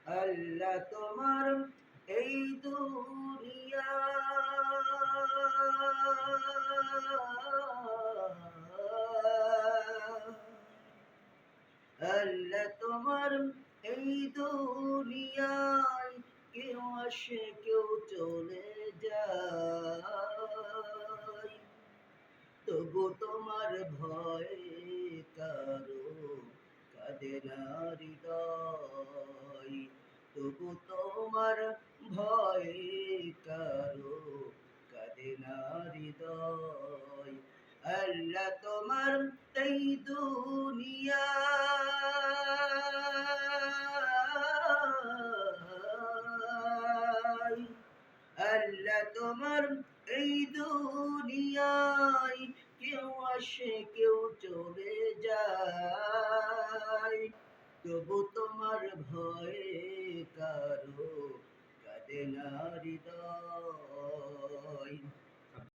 আল্লাহ তোমার এই দুনিয়া আল্লাহ তোমার এই দুনিয়ায় কেউ আসে কেউ চলে যায়, তবু তোমার ভয়ে কারো কাঁদে না হৃদয়, তবু তোমার ভয়ে কারো কাঁদে না হৃদয়। আল্লাহ তোমার এই দুনিয়া আল্লাহ তোমার এই দুনিয়ায় কেউ আসে কেউ চলে যায়, তবু তোমার ভয়ে কারো কাঁদে না হৃদয়।